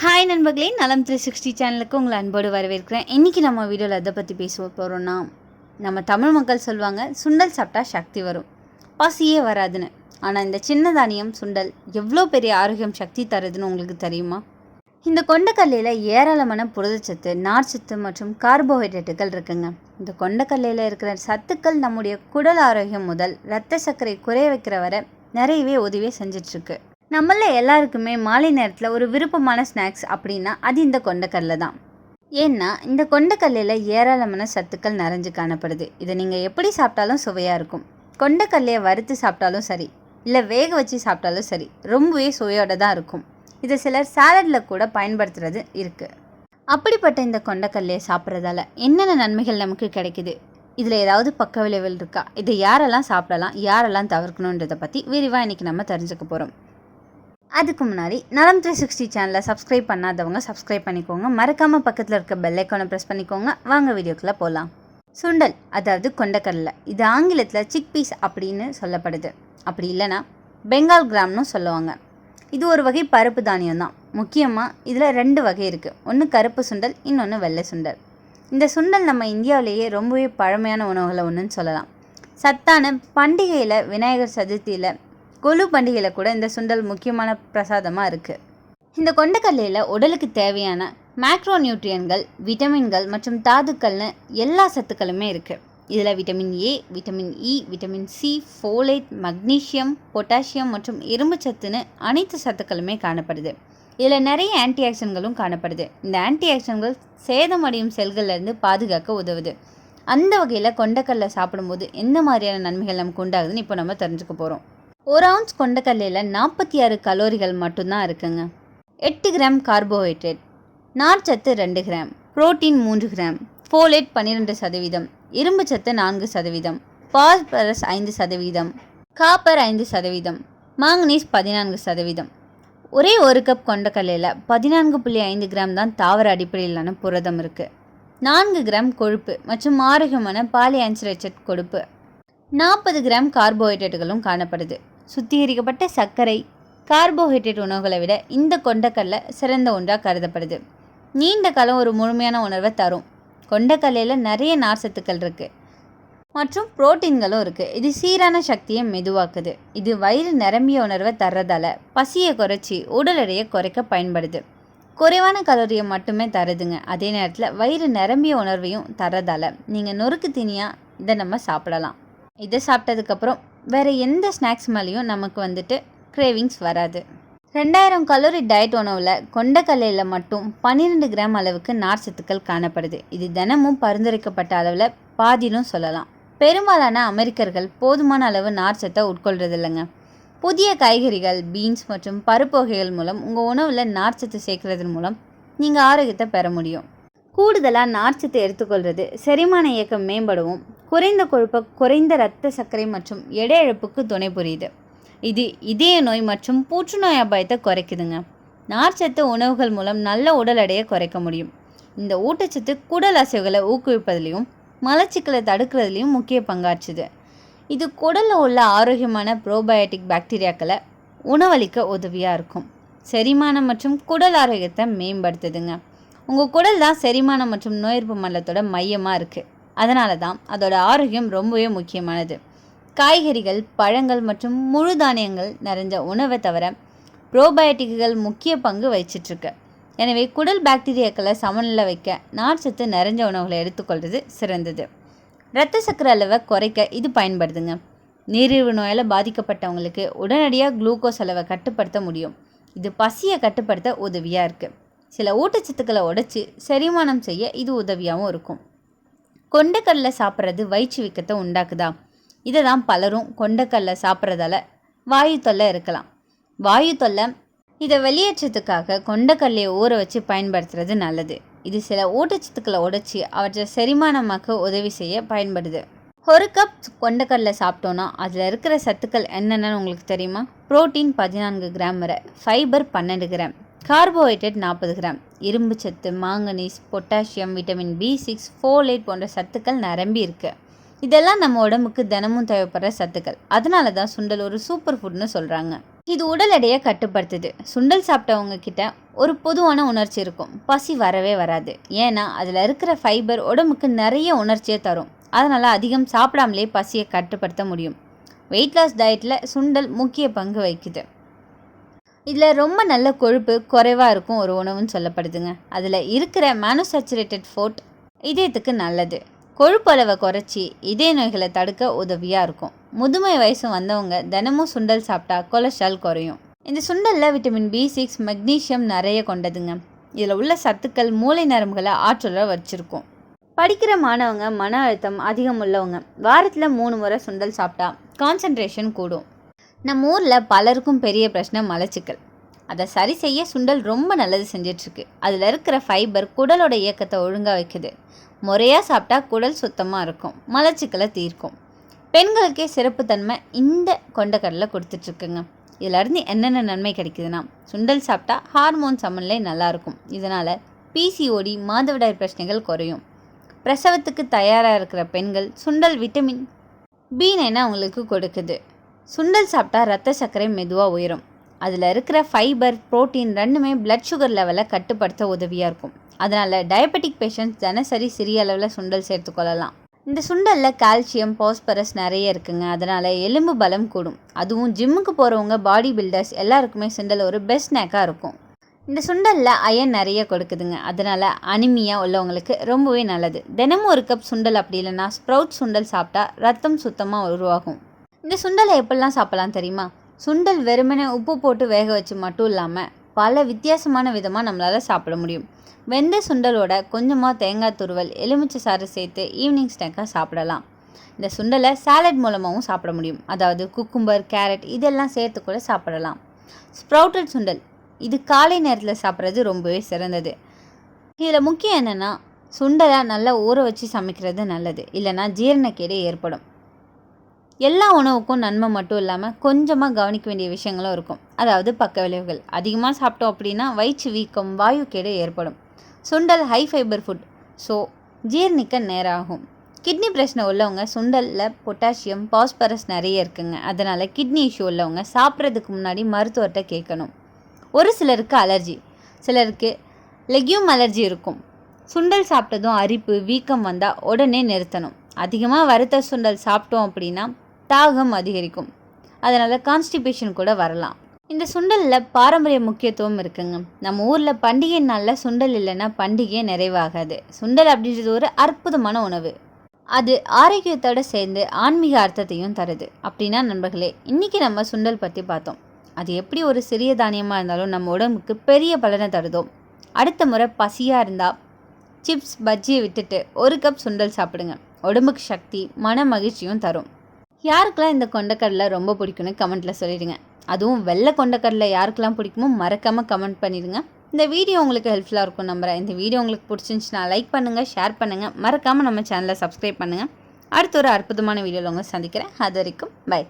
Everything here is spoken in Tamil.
ஹாய் நண்பர்களே, நலம் 360 சேனலுக்கு உங்களை அன்போடு வரவேற்கிறேன். இன்றைக்கி நம்ம வீடியோவில் எதை பற்றி பேச போகிறோன்னா, நம்ம தமிழ் மக்கள் சொல்லுவாங்க சுண்டல் சாப்பிட்டா சக்தி வரும், பசியே வராதுன்னு. ஆனால் இந்த சின்ன தானியம் சுண்டல் எவ்வளோ பெரிய ஆரோக்கியம் சக்தி தருதுன்னு உங்களுக்கு தெரியுமா? இந்த கொண்டக்கல்லையில் ஏராளமான புரதச்சத்து, நார்ச்சத்து மற்றும் கார்போஹைட்ரேட்டுகள் இருக்குங்க. இந்த கொண்டக்கல்லையில் இருக்கிற சத்துக்கள் நம்முடைய குடல் ஆரோக்கியம் முதல் இரத்த சர்க்கரை குறைய வைக்கிற வரை நிறையவே உதவியே செஞ்சிட்ருக்கு. நம்மள எல்லாருக்குமே மாலை நேரத்தில் ஒரு விருப்பமான ஸ்நாக்ஸ் அப்படின்னா அது இந்த கொண்டக்கடலை தான். ஏன்னா இந்த கொண்டக்கல்லையில் ஏராளமான சத்துக்கள் நிறைஞ்சு காணப்படுது. இதை நீங்கள் எப்படி சாப்பிட்டாலும் சுவையாக இருக்கும். கொண்டக்கல்லையை வறுத்து சாப்பிட்டாலும் சரி, இல்லை வேக வச்சு சாப்பிட்டாலும் சரி, ரொம்பவே சுவையோடு தான் இருக்கும். இதை சிலர் சாலடில் கூட பயன்படுத்துறது இருக்குது. அப்படிப்பட்ட இந்த கொண்டக்கல்லையை சாப்பிட்றதால என்னென்ன நன்மைகள் நமக்கு கிடைக்குது, இதில் ஏதாவது பக்க விளைவுகள் இருக்கா, இதை யாரெல்லாம் சாப்பிடலாம், யாரெல்லாம் தவிர்க்கணுன்றதை பற்றி விரிவாக இன்றைக்கி நம்ம தெரிஞ்சுக்க போகிறோம். அதுக்கு முன்னாடி நலம் 360 சேனலை சப்ஸ்கிரைப் பண்ணாதவங்க சப்ஸ்கிரைப் பண்ணிக்கோங்க. மறக்காமல் பக்கத்தில் இருக்க பெல் ஐக்கானை ப்ரெஸ் பண்ணிக்கோங்க. வாங்க வீடியோக்குள்ளே போகலாம். சுண்டல், அதாவது கொண்டக்கடலை, இது ஆங்கிலத்தில் சிக் பீஸ் அப்படின்னு சொல்லப்படுது. அப்படி இல்லைனா பெங்கால் கிராம்னு சொல்லுவாங்க. இது ஒரு வகை பருப்பு தானியம் தான். முக்கியமாக இதில் 2 வகை இருக்குது. ஒன்று கருப்பு சுண்டல், இன்னொன்று வெள்ளை சுண்டல். இந்த சுண்டல் நம்ம இந்தியாவிலேயே ரொம்பவே பழமையான உணவுகளை ஒன்றுன்னு சொல்லலாம். சத்தான பண்டிகையில், விநாயகர் சதுர்த்தியில், கொலு பண்டிகையில் கூட இந்த சுண்டல் முக்கியமான பிரசாதமாக இருக்குது. இந்த கொண்டக்கல்லையில் உடலுக்கு தேவையான மேக்ரோ நியூட்ரியன்கள், விட்டமின்கள் மற்றும் தாதுக்கள்னு எல்லா சத்துக்களுமே இருக்குது. இதில் vitamin A, vitamin E, vitamin C, folate, magnesium, potassium மற்றும் இரும்பு சத்துன்னு அனைத்து சத்துக்களுமே காணப்படுது. இதில் நிறைய ஆன்டி ஆக்சிடன்ட்களும் காணப்படுது. இந்த ஆன்டி ஆக்சிடன்ட்கள் சேதமடையும் செல்கள்லேருந்து பாதுகாக்க உதவுது. அந்த வகையில் கொண்டக்கடலை சாப்பிடும்போது எந்த மாதிரியான நன்மைகள் நமக்கு உண்டாகுதுன்னு இப்போ நம்ம தெரிஞ்சுக்க போகிறோம். 1 ounce கொண்டக்கல்லையில் 46 கலோரிகள் மட்டும்தான் இருக்குங்க. 8 கிராம் கார்போஹைட்ரேட், நார்ச்சத்து 2 கிராம், புரோட்டீன் 3 கிராம், ஃபோலேட் 12%, இரும்பு சத்து 4%, பாஸ்பரஸ் 5%, காப்பர் 5%, மாங்கனீஸ் 14%. ஒரே 1 கப் கொண்டக்கல்லையில் 14.5 கிராம் தான் தாவர அடிப்படையிலான புரதம் இருக்குது. 4 கிராம் கொழுப்பு மற்றும் ஆரோக்கியமான பாலிஅன்சாச்சுரேட்டட் கொழுப்பு, 40 கிராம் கார்போஹைட்ரேட்டுகளும் காணப்படுது. சுத்திகரிக்கப்பட்ட சர்க்கரை, கார்போஹைட்ரேட் உணவுகளை விட இந்த கொண்டக்கடலை சிறந்த ஒன்றாக கருதப்படுது. நீண்ட காலம் ஒரு முழுமையான உணர்வை தரும். கொண்டக்கல்லையில் நிறைய நார்ச்சத்துக்கள் இருக்குது மற்றும் புரோட்டீன்களும் இருக்குது. இது சீரான சக்தியை மெதுவாக்குது. இது வயிறு நிரம்பிய உணர்வை தர்றதால பசியை குறைச்சி உடல் எடையை குறைக்க பயன்படுது. குறைவான கலோரியை மட்டுமே தருதுங்க. அதே நேரத்தில் வயிறு நிரம்பிய உணர்வையும் தர்றதால நீங்கள் நொறுக்கு தீனியாக இதை நம்ம சாப்பிடலாம். இதை சாப்பிட்டதுக்கப்புறம் வேறு எந்த ஸ்நாக்ஸ் மேலேயும் நமக்கு கிரேவிங்ஸ் வராது. 2000 கலோரி டயட் உணவில் கொண்டக்கல்லையில் மட்டும் 12 கிராம் அளவுக்கு நார்ச்சத்துக்கள் காணப்படுது. இது தினமும் பரிந்துரைக்கப்பட்ட அளவில் பாதினும் சொல்லலாம். பெரும்பாலான அமெரிக்கர்கள் போதுமான அளவு நார்ச்சத்தை உட்கொள்றது இல்லைங்க. புதிய காய்கறிகள், பீன்ஸ் மற்றும் பருப்பு வகைகள் மூலம் உங்கள் உணவில் நார்ச்சத்து சேர்க்கறதன் மூலம் நீங்கள் ஆரோக்கியத்தை பெற முடியும். கூடுதலாக நார்ச்சத்து எடுத்துக்கொள்வது செரிமான இயக்கம் மேம்படவும், குறைந்த கொழுப்பை, குறைந்த இரத்த சர்க்கரை மற்றும் எடை இழப்புக்கு துணை புரியுது. இது இதய நோய் மற்றும் புற்றுநோய் அபாயத்தை குறைக்குதுங்க. நார்ச்சத்து உணவுகள் மூலம் நல்ல உடல் எடையை குறைக்க முடியும். இந்த ஊட்டச்சத்து குடல் அசைவுகளை ஊக்குவிப்பதிலையும் மலச்சிக்கலை தடுக்கிறதுலையும் முக்கிய பங்காற்றுது. இது குடலில் உள்ள ஆரோக்கியமான ப்ரோபயோட்டிக் பாக்டீரியாக்களை உணவளிக்க உதவியாக இருக்கும். செரிமானம் மற்றும் குடல் ஆரோக்கியத்தை மேம்படுத்துதுங்க. உங்கள் குடல் தான் செரிமானம் மற்றும் நோய் எதிர்ப்பு மண்டலத்தோட மையமாக இருக்குது. அதனால தான் அதோட ஆரோக்கியம் ரொம்பவே முக்கியமானது. காய்கறிகள், பழங்கள் மற்றும் முழு தானியங்கள் நிறைஞ்ச உணவை தவிர ப்ரோபயோட்டிக்குகள் முக்கிய பங்கு வகிச்சிட்ருக்கு. எனவே குடல் பாக்டீரியாக்களை சமநிலை வைக்க நார்ச்சத்து நிறைஞ்ச உணவுகளை எடுத்துக்கொள்வது சிறந்தது. இரத்த சர்க்கரை அளவை குறைக்க இது பயன்படுதுங்க. நீரிழிவு நோயால் பாதிக்கப்பட்டவங்களுக்கு உடனடியாக குளுக்கோஸ் அளவை கட்டுப்படுத்த முடியும். இது பசியை கட்டுப்படுத்த உதவியாக இருக்குது. சில ஊட்டச்சத்துக்களை உடைச்சி செரிமானம் செய்ய இது உதவியாகவும் இருக்கும். கொண்டக்கடலை சாப்பிட்றது வயிற்று வீக்கத்தை உண்டாக்குதா? இதை தான் பலரும் கொண்டக்கடலை சாப்பிட்றதால வாயு தொல்லை இருக்கலாம். வாயு தொல்லை இதை வெளியேற்றத்துக்காக கொண்டக்கடலையை ஊற வச்சு பயன்படுத்துறது நல்லது. இது சில ஊட்டச்சத்துக்களை உடைச்சி அவற்றை செரிமானமாக்க உதவி செய்ய பயன்படுது. 1 கப் கொண்டக்கடலை சாப்பிட்டோன்னா அதில் இருக்கிற சத்துக்கள் என்னென்னு உங்களுக்கு தெரியுமா? புரோட்டீன் 14 கிராம் வரை, ஃபைபர் 12 கிராம், கார்போஹைட்ரேட் 40 கிராம், இரும்பு சத்து, manganese, potassium, vitamin B6, folate போன்ற சத்துக்கள் நிரம்பி இருக்குது. இதெல்லாம் நம்ம உடம்புக்கு தினமும் தேவைப்படுற சத்துக்கள். அதனால தான் சுண்டல் ஒரு சூப்பர் ஃபுட்னு சொல்கிறாங்க. இது உடல் எடையை கட்டுப்படுத்துது. சுண்டல் சாப்பிட்டவங்க கிட்ட ஒரு பொதுவான உணர்ச்சி இருக்கும், பசி வரவே வராது. ஏன்னா அதில் இருக்கிற ஃபைபர் உடம்புக்கு நிறைய உணர்ச்சியை தரும். அதனால் அதிகம் சாப்பிடாமலே பசியை கட்டுப்படுத்த முடியும். வெயிட் லாஸ் டயட்டில் சுண்டல் முக்கிய பங்கு வகிக்குது. இதில் ரொம்ப நல்ல கொழுப்பு குறைவாக இருக்கும் ஒரு உணவுன்னு சொல்லப்படுதுங்க. அதில் இருக்கிற மேனுஃபேக்சரேட்டட் ஃபுட் இதயத்துக்கு நல்லது. கொழுப்பு அளவை குறைச்சி இதய நோய்களை தடுக்க உதவியாக இருக்கும். முதுமை வயசு வந்தவங்க தினமும் சுண்டல் சாப்பிட்டா கொலஸ்ட்ரால் குறையும். இந்த சுண்டலில் விட்டமின் B6 மெக்னீஷியம் நிறைய கொண்டதுங்க. இதில் உள்ள சத்துக்கள் மூளை நரம்புகளை ஆற்றலை வச்சிருக்கும். படிக்கிற மாணவங்க, மன அழுத்தம் அதிகம் உள்ளவங்க வாரத்தில் 3 முறை சுண்டல் சாப்பிட்டா கான்சன்ட்ரேஷன் கூடும். நம்ம ஊரில் பலருக்கும் பெரிய பிரச்சனை மலச்சிக்கல். அதை சரி செய்ய சுண்டல் ரொம்ப நல்லது செஞ்சிட்ருக்கு. அதில் இருக்கிற ஃபைபர் குடலோட இயக்கத்தை ஒழுங்காக வைக்குது. முறையாக சாப்பிட்டா குடல் சுத்தமாக இருக்கும், மலச்சிக்கலை தீர்க்கும். பெண்களுக்கே சிறப்பு தன்மை இந்த கொண்டக்கடலை கொடுத்துட்ருக்குங்க. இதிலேருந்து என்னென்ன நன்மை கிடைக்குதுன்னா, சுண்டல் சாப்பிட்டா ஹார்மோன் சமநிலை நல்லாயிருக்கும். இதனால் PCOD மாதவிடாய் பிரச்சனைகள் குறையும். பிரசவத்துக்கு தயாராக இருக்கிற பெண்கள் சுண்டல் விட்டமின் B9 அவங்களுக்கு கொடுக்குது. சுண்டல் சாப்பிட்டா ரத்த சர்க்கரை மெதுவாக உயரும். அதில் இருக்கிற ஃபைபர், புரோட்டீன் ரெண்டுமே பிளட் சுகர் லெவலை கட்டுப்படுத்த உதவியாக இருக்கும். அதனால் டயபெட்டிக் பேஷண்ட்ஸ் தினசரி சிறிய அளவில் சுண்டல் சேர்த்துக்கொள்ளலாம். இந்த சுண்டலில் கால்சியம், பாஸ்பரஸ் நிறைய இருக்குங்க. அதனால் எலும்பு பலம் கூடும். அதுவும் ஜிம்முக்கு போகிறவங்க, பாடி பில்டர்ஸ் எல்லாருக்குமே சுண்டல் ஒரு பெஸ்ட் ஸ்நாக்காக இருக்கும். இந்த சுண்டலில் அயன் நிறைய கொடுக்குதுங்க. அதனால் அனிமியா உள்ளவங்களுக்கு ரொம்பவே நல்லது. தினமும் ஒரு கப் சுண்டல், அப்படி இல்லைன்னா ஸ்ப்ரவுட் சுண்டல் சாப்பிட்டா ரத்தம் சுத்தமாக உருவாகும். இந்த சுண்டலை எப்படிலாம் சாப்பிடலாம் தெரியுமா? சுண்டல் வெறுமனே உப்பு போட்டு வேக வச்சு மட்டும் இல்லாமல் பல வித்தியாசமான விதமாக நம்மளால் சாப்பிட முடியும். வெந்த சுண்டலோட கொஞ்சமாக தேங்காய் துருவல், எலுமிச்சை சாறு சேர்த்து ஈவினிங் ஸ்நாக்காக சாப்பிடலாம். இந்த சுண்டலை சாலட் மூலமாகவும் சாப்பிட முடியும். அதாவது குக்கும்பர், கேரட் இதெல்லாம் சேர்த்து கூட சாப்பிடலாம். ஸ்ப்ரவுட்டட் சுண்டல் இது காலை நேரத்தில் சாப்பிட்றது ரொம்பவே சிறந்தது. இதில் முக்கியம் என்னென்னா, சுண்டலை நல்லா ஊற வச்சு சமைக்கிறது நல்லது. இல்லைன்னா ஜீரணக்கேடு ஏற்படும். எல்லா உணவுக்கும் நன்மை மட்டும் இல்லாமல் கொஞ்சமாக கவனிக்க வேண்டிய விஷயங்களும் இருக்கும். அதாவது பக்க விளைவுகள். அதிகமாக சாப்பிட்டோம் அப்படின்னா வயிற்று வீக்கம், வாயுக்கேடு ஏற்படும். சுண்டல் ஹை ஃபைபர் ஃபுட், ஸோ ஜீரணிக்க நேரம் ஆகும். கிட்னி பிரச்சனை உள்ளவங்க சுண்டலில் பொட்டாசியம், பாஸ்பரஸ் நிறைய இருக்குங்க. அதனால் கிட்னி இஷ்யூ உள்ளவங்க சாப்பிட்றதுக்கு முன்னாடி மருத்துவர்கிட்ட கேட்கணும். ஒரு சிலருக்கு அலர்ஜி, சிலருக்கு லெக்யூம் அலர்ஜி இருக்கும். சுண்டல் சாப்பிட்டதும் அரிப்பு, வீக்கம் வந்தால் உடனே நிறுத்தணும். அதிகமாக வறுத்த சுண்டல் சாப்பிட்டோம் அப்படின்னா தாகம் அதிகரிக்கும். அதனால் கான்ஸ்டிபேஷன் கூட வரலாம். இந்த சுண்டலில் பாரம்பரிய முக்கியத்துவம் இருக்குங்க. நம்ம ஊரில் பண்டிகை நாளில் சுண்டல் இல்லைன்னா பண்டிகையே நிறைவாகாது. சுண்டல் அப்படின்றது ஒரு அற்புதமான உணவு. அது ஆரோக்கியத்தோடு சேர்ந்து ஆன்மீக அர்த்தத்தையும் தருது. அப்படின்னா நண்பர்களே, இன்றைக்கி நம்ம சுண்டல் பற்றி பார்த்தோம். அது எப்படி ஒரு சிறிய தானியமாக இருந்தாலும் நம்ம உடம்புக்கு பெரிய பலனை தருதோ, அடுத்த முறை பசியாக இருந்தால் சிப்ஸ், பஜ்ஜியை விட்டுட்டு ஒரு கப் சுண்டல் சாப்பிடுங்க. உடம்புக்கு சக்தி, மன மகிழ்ச்சியும் தரும். யாருக்கெல்லாம் இந்த கொண்டக்கடலை ரொம்ப பிடிக்கும்னு கமெண்ட்டில் சொல்லிடுங்க. அதுவும் வெள்ளை கொண்டக்கடலை யாருக்கெல்லாம் பிடிக்குமோ மறக்காமல் கமெண்ட் பண்ணிடுங்க. இந்த வீடியோ உங்களுக்கு ஹெல்ப்ஃபுல்லாக இருக்கும் நம்புகிறேன். இந்த வீடியோ உங்களுக்கு பிடிச்சிருந்துச்சுன்னா லைக் பண்ணுங்கள், ஷேர் பண்ணுங்கள், மறக்காமல் நம்ம சேனலை சப்ஸ்கிரைப் பண்ணுங்கள். அடுத்த ஒரு அற்புதமான வீடியோவில் உங்களை சந்திக்கிறேன். அது வரைக்கும் பை.